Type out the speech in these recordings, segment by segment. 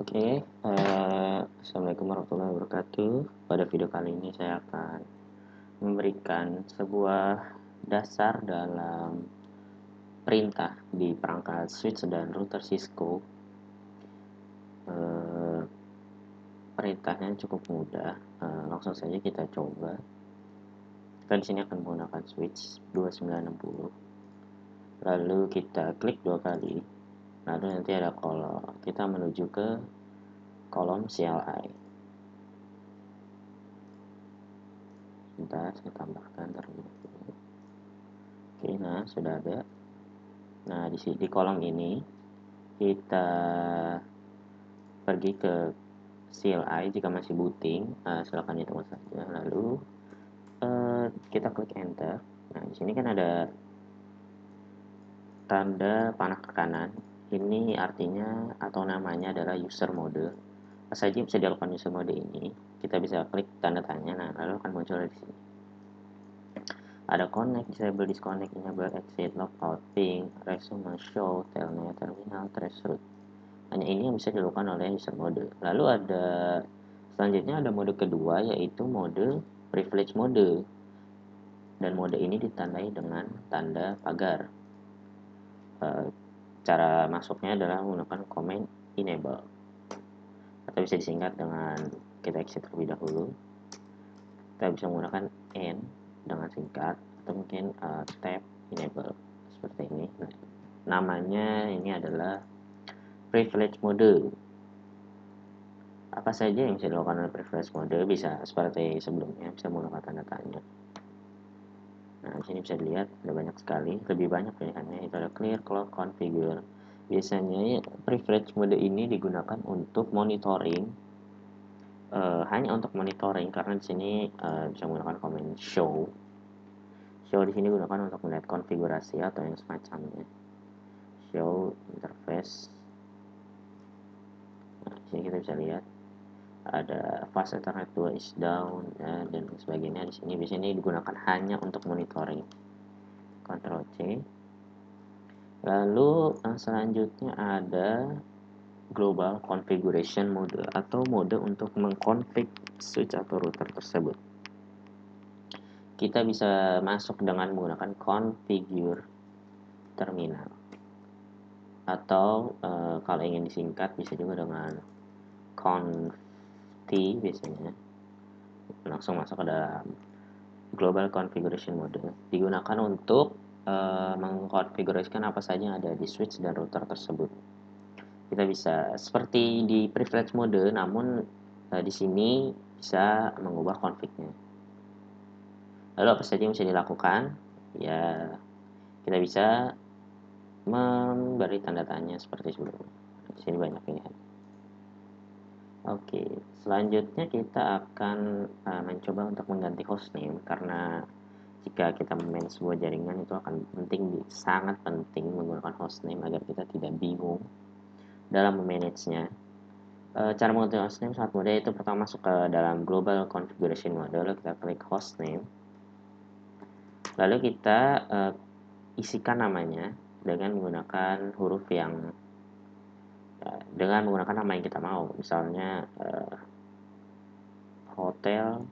Oke, Assalamualaikum warahmatullahi wabarakatuh. Pada video kali ini saya akan memberikan sebuah dasar dalam perintah di perangkat switch dan router Cisco. Eh, Perintahnya cukup mudah. Langsung saja kita coba. Kita di sini akan menggunakan switch 2960. Lalu kita klik dua kali. Lalu nanti ada kolom. Kita menuju ke kolom CLI. Sebentar, saya tambahkan terlebih dahulu. Oke, nah sudah ada. Nah, di kolom ini kita pergi ke CLI jika masih booting, silakan ditunggu saja. Lalu kita klik enter. Nah, di sini kan ada tanda panah ke kanan. Ini artinya atau namanya adalah user mode. Apa saja yang bisa dilakukan user mode ini? Kita bisa klik tanda tanya. Nah, lalu akan muncul di sini. Ada connect, disable, disconnect, enable, exit, logout, ping, resume, show, telnet, terminal, traceroute. Hanya ini yang bisa dilakukan oleh user mode. Lalu ada selanjutnya ada mode kedua, yaitu mode privilege mode. Dan mode ini ditandai dengan tanda pagar. Cara masuknya adalah menggunakan command enable. Atau bisa disingkat dengan kita exit terlebih dahulu. Kita bisa menggunakan N dengan singkat atau mungkin tab enable seperti ini. Nah, namanya ini adalah privilege mode. Apa saja yang bisa dilakukan oleh privilege mode? Bisa seperti sebelumnya, bisa menggunakan tanda tanya. Nah, di sini bisa dilihat ada banyak sekali, lebih banyak pilihannya. Itu ada clear, clock, configure. Biasanya privilege mode ini digunakan untuk monitoring, hanya untuk monitoring karena di sini bisa menggunakan command show. Show di sini digunakan untuk melihat konfigurasi atau yang semacamnya. Show interface. Nah, di sini kita bisa lihat ada fast ethernet 2 is down dan sebagainya. Di sini biasanya digunakan hanya untuk monitoring. Ctrl C. Lalu selanjutnya ada global configuration mode atau mode untuk mengkonfig switch atau router tersebut. Kita bisa masuk dengan menggunakan configure terminal atau kalau ingin disingkat bisa juga dengan conft biasanya. Langsung masuk ke dalam global configuration mode. Digunakan untuk mengkonfigurasikan apa saja yang ada di switch dan router tersebut. Kita bisa seperti di privilege mode, namun di sini bisa mengubah config-nya. Lalu apa saja yang bisa dilakukan? Ya, kita bisa memberi tanda tanya seperti sebelumnya. Di sini banyak pilihan. Oke, selanjutnya kita akan mencoba untuk mengganti hostname karena jika kita memain sebuah jaringan itu akan sangat penting menggunakan hostname agar kita tidak bingung dalam memanagenya. Cara mengganti hostname sangat mudah, yaitu pertama masuk ke dalam global configuration mode, lalu kita klik hostname, lalu kita isikan namanya dengan menggunakan huruf yang dengan menggunakan nama yang kita mau, misalnya hotel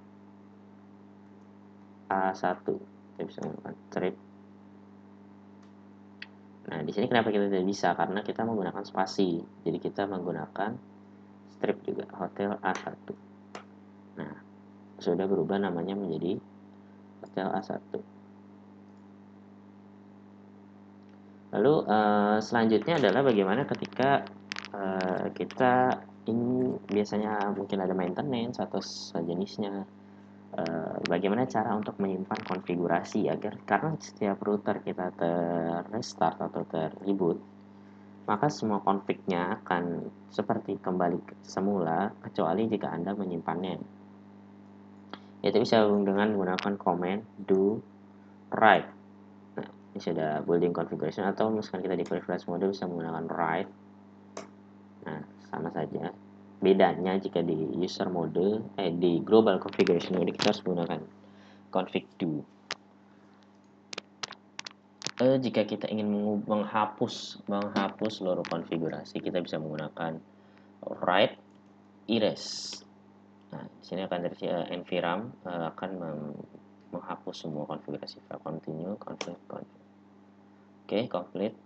A1, kita bisa menggunakan strip. Nah, di sini kenapa kita tidak bisa? Karena kita menggunakan spasi, jadi kita menggunakan strip juga, hotel A1. Nah, sudah berubah namanya menjadi hotel A1. Lalu selanjutnya adalah bagaimana ketika kita ini biasanya mungkin ada maintenance atau sejenisnya. Bagaimana cara untuk menyimpan konfigurasi agar karena setiap router kita terrestart atau terreboot, maka semua config-nya akan seperti kembali semula kecuali jika Anda menyimpannya. Yaitu bisa dengan menggunakan command do write. Nah, ini sudah building configuration, atau misalkan kita di privilege mode bisa menggunakan write. Nah, sama saja. Bedanya jika di user mode, di global configuration mode kita harus menggunakan config do. Jika kita ingin menghapus seluruh konfigurasi, kita bisa menggunakan write erase. Nah, di sini akan dari nvram akan menghapus semua konfigurasi file. Continue config. Oke, complete.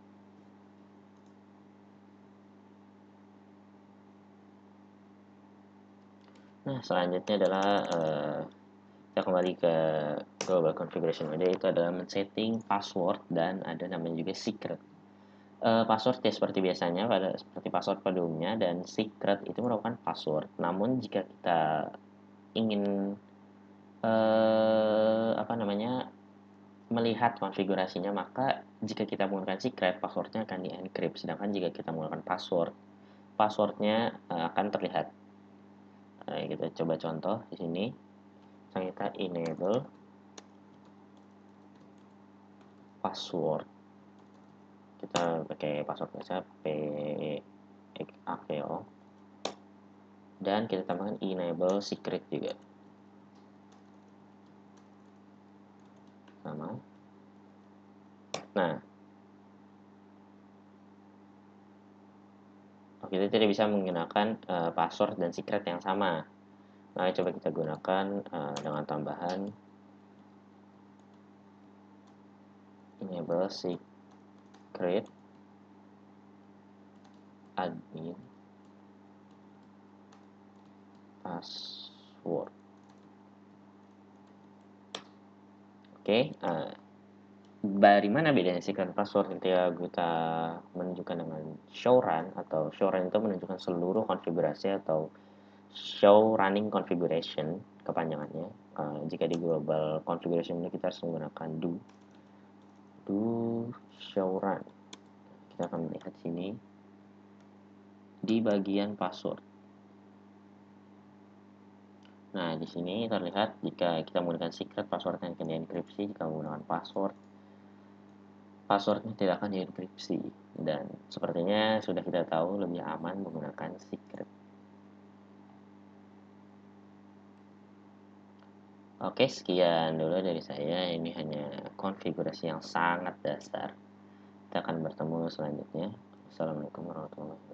Nah, selanjutnya adalah kita kembali ke global configuration mode, itu adalah men-setting password dan ada namanya juga secret. Password ya seperti biasanya seperti password pada umumnya, dan secret itu merupakan password. Namun jika kita ingin melihat konfigurasinya, maka jika kita menggunakan secret, passwordnya akan di-encrypt. Sedangkan jika kita menggunakan password, passwordnya akan terlihat. Kita coba contoh di sini. Kita enable password. Kita pakai password biasa PAKO, dan kita tambahkan enable secret juga. Sama. Nah, kita tidak bisa menggunakan password dan secret yang sama. Nah, coba kita gunakan dengan tambahan enable secret admin password. Oke, dari mana bedanya secret password ketika kita menunjukkan dengan show run, atau show run itu menunjukkan seluruh konfigurasi, atau show running configuration kepanjangannya. Jika di global configuration ini kita harus menggunakan do show run. Kita akan melihat sini di bagian password. Nah, di sini terlihat jika kita menggunakan secret, password yang akan dienkripsi. Jika menggunakan passwordnya tidak akan dienkripsi. Dan sepertinya sudah kita tahu lebih aman menggunakan secret. Oke, sekian dulu dari saya. Ini hanya konfigurasi yang sangat dasar. Kita akan bertemu selanjutnya. Assalamualaikum warahmatullahi wabarakatuh.